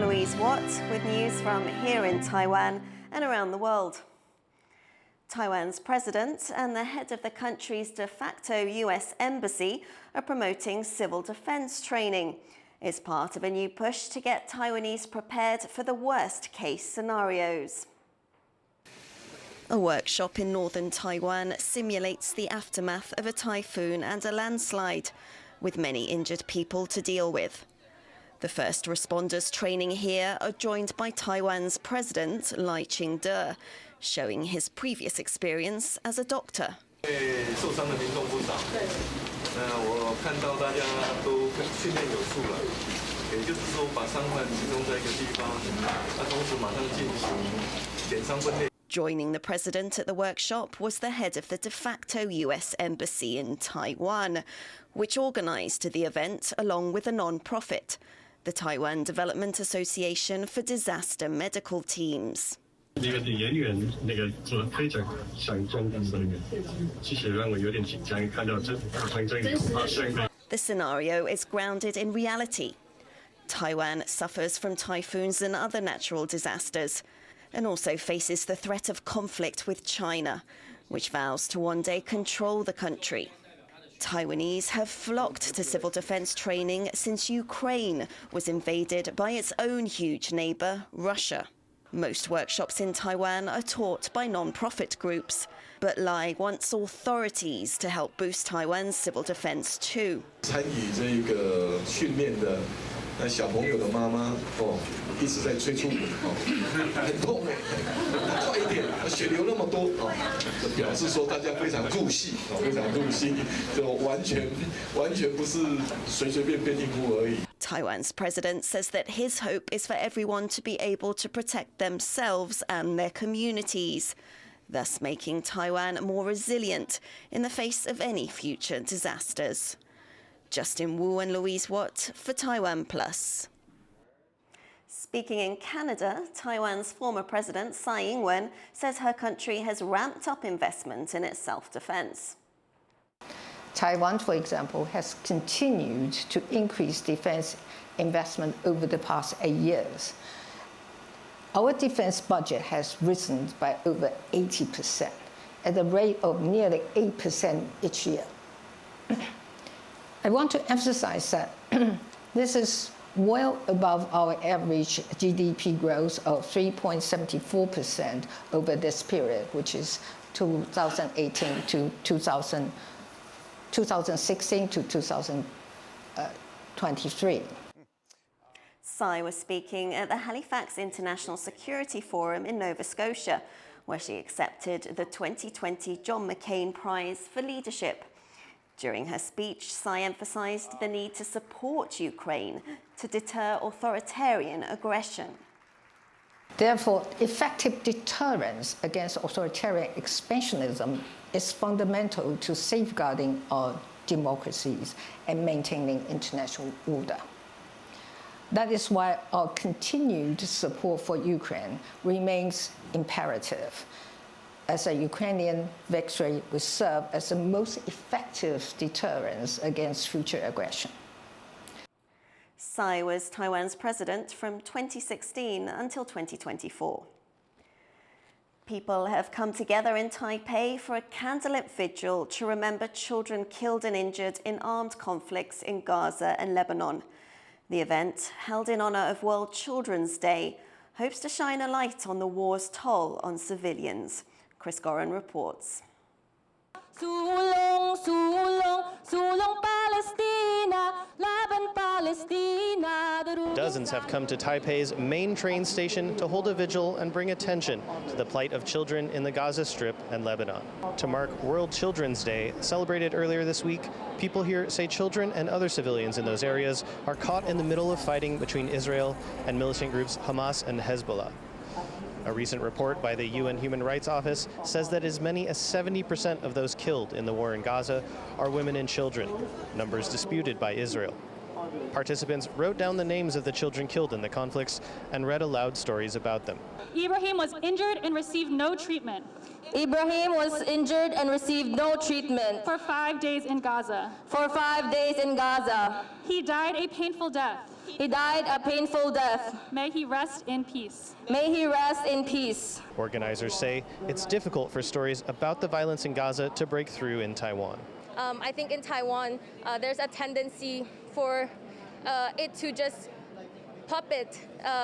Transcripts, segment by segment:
Louise with news from here in Taiwan and around the world. Taiwan's president and the head of the country's de facto US embassy are promoting civil defense training. It's part of a new push to get Taiwanese prepared for the worst case scenarios. A workshop in northern Taiwan simulates the aftermath of a typhoon and a landslide, with many injured people to deal with. The first responders training here are joined by Taiwan's president, Ching-te, showing his previous experience as a doctor. Joining the president at the workshop was the head of the de facto US embassy in Taiwan, which organized the event along with a non-profit, the Taiwan Development Association for Disaster Medical Teams. The scenario is grounded in reality. Taiwan suffers from typhoons and other natural disasters, and also faces the threat of conflict with China, which vows to one day control the country. Taiwanese have flocked to civil defense training since Ukraine was invaded by its own huge neighbor, Russia. Most workshops in Taiwan are taught by non-profit groups, but Lai wants authorities to help boost Taiwan's civil defense too. 那小朋友的妈妈一直在催促我很痛快一点，血流那么多表示说大家非常入戏非常入戏，就完全不是随便应付而已。 Taiwan's president says that his hope is for everyone to be able to protect themselves and their communities, thus making Taiwan more resilient in the face of any future disasters. Justin Wu and Louise for TaiwanPlus. Speaking in Canada, Taiwan's former president, Tsai Ing-wen, says her country has ramped up investment in its self-defense. Taiwan, for example, has continued to increase defense investment over the past 8 years. Our defense budget has risen by over 80%, at a rate of nearly 8% each year. I want to emphasize that this is well above our average GDP growth of 3.74% over this period, which is 2018 to 2016 to 2023. Tsai was speaking at the Halifax International Security Forum in Nova Scotia, where she accepted the 2020 John McCain Prize for Leadership. During her speech, Tsai emphasized the need to support Ukraine to deter authoritarian aggression. Therefore, effective deterrence against authoritarian expansionism is fundamental to safeguarding our democracies and maintaining international order. That is why our continued support for Ukraine remains imperative, as a Ukrainian victory will serve as the most effective deterrence against future aggression. Tsai was Taiwan's president from 2016 until 2024. People have come together in Taipei for a candlelit vigil to remember children killed and injured in armed conflicts in Gaza and Lebanon. The event, held in honor of World Children's Day, hopes to shine a light on the war's toll on civilians. Chris Goran reports. Dozens have come to Taipei's main train station to hold a vigil and bring attention to the plight of children in the Gaza Strip and Lebanon. To mark World Children's Day, celebrated earlier this week, people here say children and other civilians in those areas are caught in the middle of fighting between Israel and militant groups Hamas and Hezbollah. A recent report by the UN Human Rights Office says that as many as 70% of those killed in the war in Gaza are women and children, numbers disputed by Israel. Participants wrote down the names of the children killed in the conflicts and read aloud stories about them. Ibrahim was injured and received no treatment. Ibrahim was injured and received no treatment. For 5 days in Gaza. For 5 days in Gaza. He died a painful death. He died a painful death. May he rest in peace. May he rest in peace. Organizers say it's difficult for stories about the violence in Gaza to break through in Taiwan. I think in Taiwan, there's a tendency for it to just puppet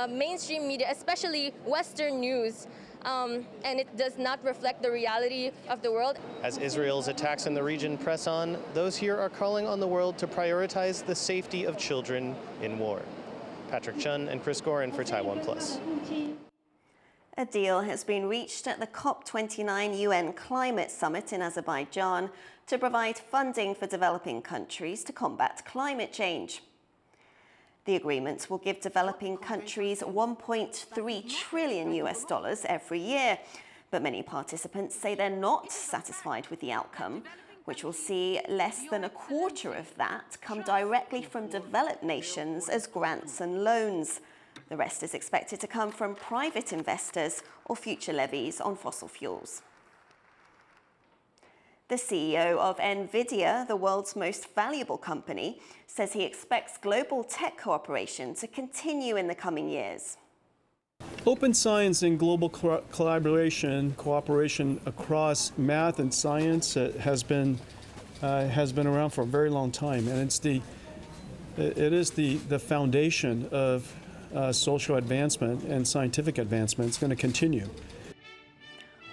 mainstream media, especially Western news, and it does not reflect the reality of the world. As Israel's attacks in the region press on, those here are calling on the world to prioritize the safety of children in war. Patrick Chun and Chris Gorin for TaiwanPlus. A deal has been reached at the COP29 UN Climate Summit in Azerbaijan to provide funding for developing countries to combat climate change. The agreement will give developing countries $1.3 trillion every year, but many participants say they're not satisfied with the outcome, which will see less than a quarter of that come directly from developed nations as grants and loans. The rest is expected to come from private investors or future levies on fossil fuels. The CEO of NVIDIA, the world's most valuable company, says he expects global tech cooperation to continue in the coming years. Open science and global cooperation across math and science has been around for a very long time, and it is the foundation of social advancement and scientific advancement. It's going to continue.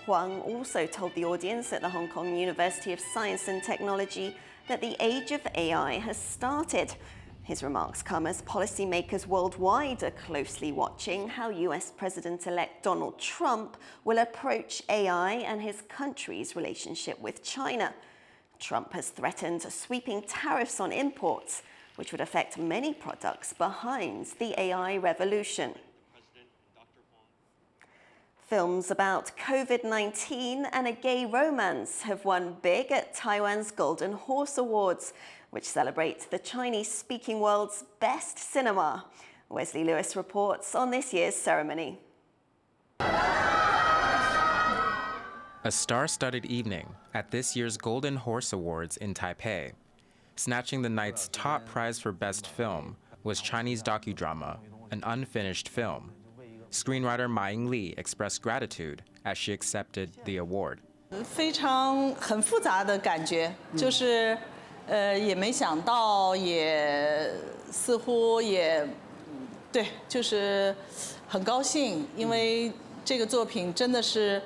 Huang also told the audience at the Hong Kong University of Science and Technology that the age of AI has started. His remarks come as policymakers worldwide are closely watching how US President-elect Donald Trump will approach AI and his country's relationship with China. Trump has threatened sweeping tariffs on imports, which would affect many products behind the AI revolution. Films about COVID-19 and a gay romance have won big at Taiwan's Golden Horse Awards, which celebrate the Chinese-speaking world's best cinema. Wesley Lewis reports on this year's ceremony. A star-studded evening at this year's Golden Horse Awards in Taipei. Snatching the night's top prize for Best Film was Chinese docudrama, An Unfinished Film. Screenwriter Ma Yingli expressed gratitude as she accepted the award. 非常很复杂的感觉，就是也没想到，也似乎也对，就是很高兴，因为这个作品真的是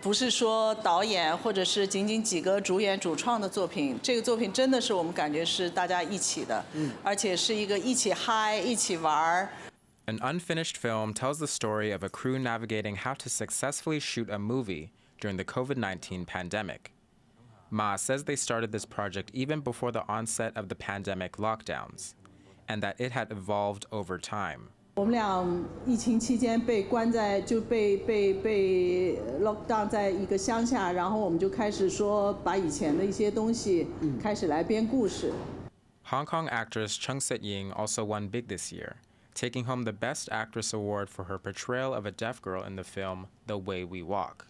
不是说导演或者是仅仅几个主演主创的作品，这个作品真的是我们感觉是大家一起的，而且是一个一起嗨、一起玩。 An Unfinished Film tells the story of a crew navigating how to successfully shoot a movie during the COVID-19 pandemic. Ma says they started this project even before the onset of the pandemic lockdowns, and that it had evolved over time. 我们俩疫情期间被关在就被 lockdown 在一个乡下，然后我们就开始说把以前的一些东西开始来编故事。 Hong Kong actress Chung Set-ying also won big this year, taking home the Best Actress award for her portrayal of a deaf girl in the film The Way We Walk.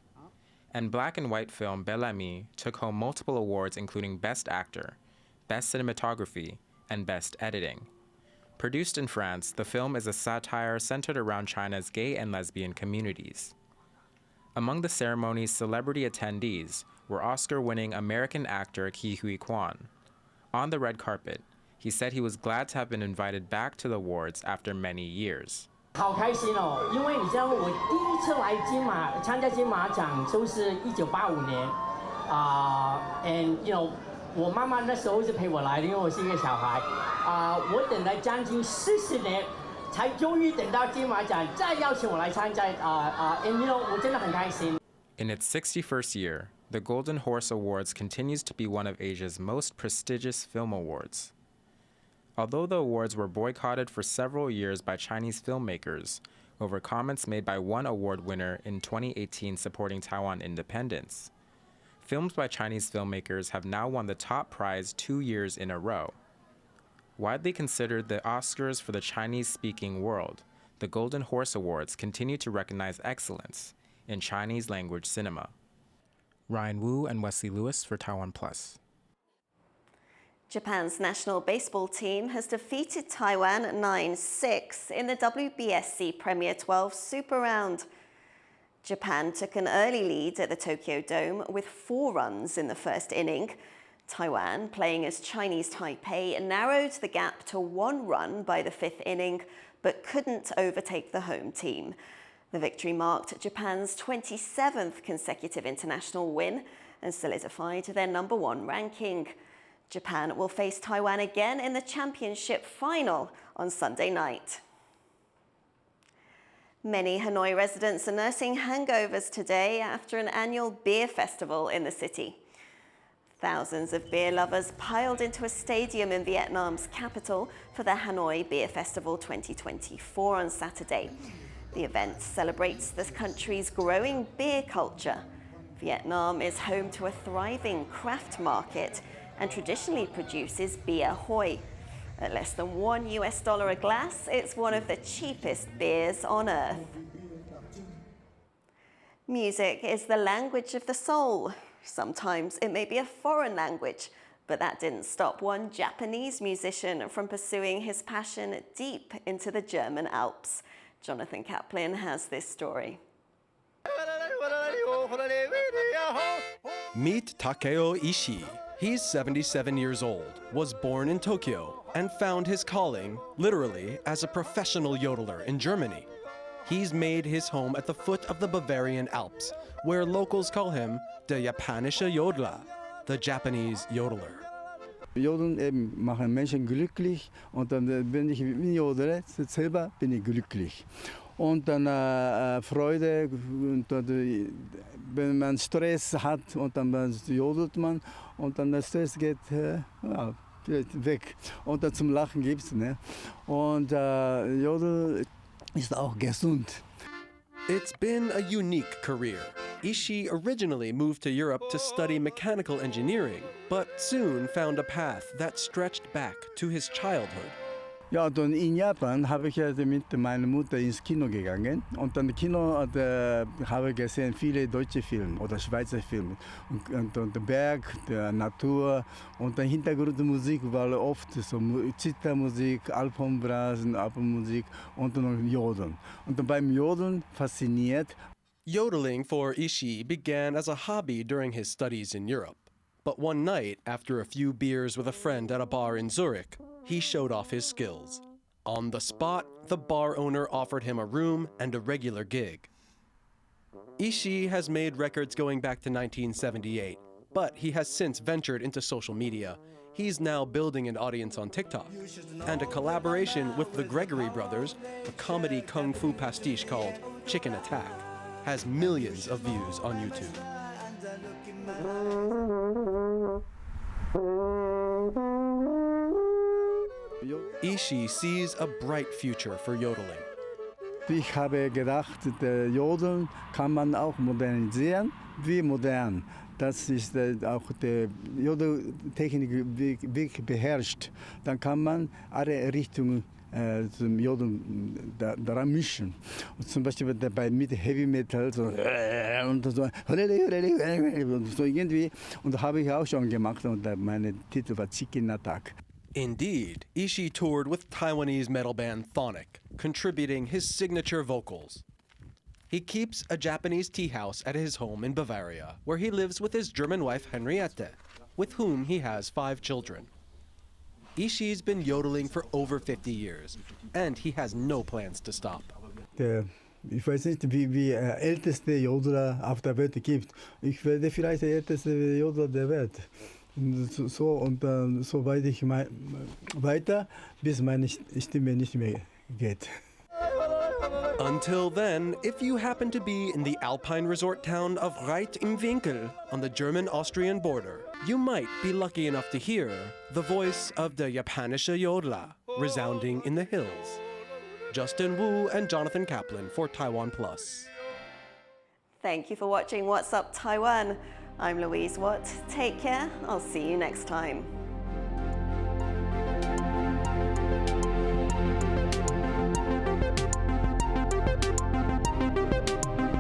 And black and white film Bellamy took home multiple awards including Best Actor, Best Cinematography, and Best Editing. Produced in France, the film is a satire centered around China's gay and lesbian communities. Among the ceremony's celebrity attendees were Oscar-winning American actor Ke Huy Quan. On the red carpet, he said he was glad to have been invited back to the awards after many years. 好开心哦，因为你知道我第一次来参加金马奖就是1985年，and you know 我妈妈那时候是陪我来的，因为我是一个小孩，我等了将近40年，才终于等到金马奖再邀请我来参加and you know 我真的很开心。 In its 61st year, the Golden Horse Awards continues to be one of Asia's most prestigious film awards. Although the awards were boycotted for several years by Chinese filmmakers over comments made by one award winner in 2018 supporting Taiwan independence, films by Chinese filmmakers have now won the top prize 2 years in a row. Widely considered the Oscars for the Chinese-speaking world, the Golden Horse Awards continue to recognize excellence in Chinese language cinema. Ryan Wu and Wesley Lewis for TaiwanPlus. Japan's national baseball team has defeated Taiwan 9-6 in the WBSC Premier 12 Super Round. Japan took an early lead at the Tokyo Dome with 4 runs in the first inning. Taiwan, playing as Chinese Taipei, narrowed the gap to 1 run by the 5th inning, but couldn't overtake the home team. The victory marked Japan's 27th consecutive international win and solidified their #1 ranking. Japan will face Taiwan again in the championship final on Sunday night. Many Hanoi residents are nursing hangovers today after an annual beer festival in the city. Thousands of beer lovers piled into a stadium in Vietnam's capital for the Hanoi Beer Festival 2024 on Saturday. The event celebrates the country's growing beer culture. Vietnam is home to a thriving craft market and traditionally produces beer hoi. At less than $1 a glass, it's one of the cheapest beers on earth. Music is the language of the soul. Sometimes it may be a foreign language, but that didn't stop one Japanese musician from pursuing his passion deep into the German Alps. Jonathan Kaplan has this story. Meet Takeo Ishii. He's 77 years old, was born in Tokyo, and found his calling, literally, as a professional yodeler in Germany. He's made his home at the foot of the Bavarian Alps, where locals call him der japanische Jodler, the Japanese yodeler. Jodeln machen Menschen glücklich und dann, wenn ich jodele, selber bin ich glücklich. Und dann Freude, und dann, wenn man Stress hat und dann jodelt man und dann der Stress geht weg und dann zum Lachen gibt's, ne? Und Jodel ist auch gesund. It's been a unique career. Ishii originally moved to Europe to study mechanical engineering, but soon found a path that stretched back to his childhood. Ja, dann in Japan habe ich mit meiner Mutter ins Kino gegangen und dann im Kino habe ich gesehen viele deutsche Filme oder Schweizer Filme und der Berg, der Natur und der Hintergrundmusik war oft so Zittermusik, Alpenbrasen, Alpenmusik und dann Jodeln. Und dann beim Jodeln fasziniert. Yodeling for Ishii began as a hobby during his studies in Europe. But one night, after a few beers with a friend at a bar in Zurich, he showed off his skills. On the spot, the bar owner offered him a room and a regular gig. Ishii has made records going back to 1978, but he has since ventured into social media. He's now building an audience on TikTok, and a collaboration with the Gregory brothers, a comedy kung fu pastiche called Chicken Attack, has millions of views on YouTube. Ishii sees a bright future for yodeling. Ich habe gedacht, der Jodeln kann man auch modernisieren, wie modern. Das ist auch die Jodeltechnik wirklich beherrscht. Dann kann man alle Richtungen zum Jodeln daran mischen. Und zum Beispiel mit Heavy Metal so, und so irgendwie. Und das habe ich auch schon gemacht und mein Titel war Chicken Attack. Indeed, Ishii toured with Taiwanese metal band Thonic, contributing his signature vocals. He keeps a Japanese tea house at his home in Bavaria, where he lives with his German wife Henriette, with whom he has 5 children. Ishii's been yodeling for over 50 years, and he has no plans to stop. Ich weiß nicht, wie älteste Jodeler auf der Welt gibt. Ich werde vielleicht der älteste Jodeler der Welt. So weit ich weiter, bis meine Stimme nicht mehr geht. Until then, if you happen to be in the alpine resort town of Reit im Winkel on the German-Austrian border, you might be lucky enough to hear the voice of the japanische Jodler resounding in the hills. Justin Wu and Jonathan Kaplan for TaiwanPlus. Thank you for watching What's Up Taiwan. I'm Louise Watt. Take care. I'll see you next time.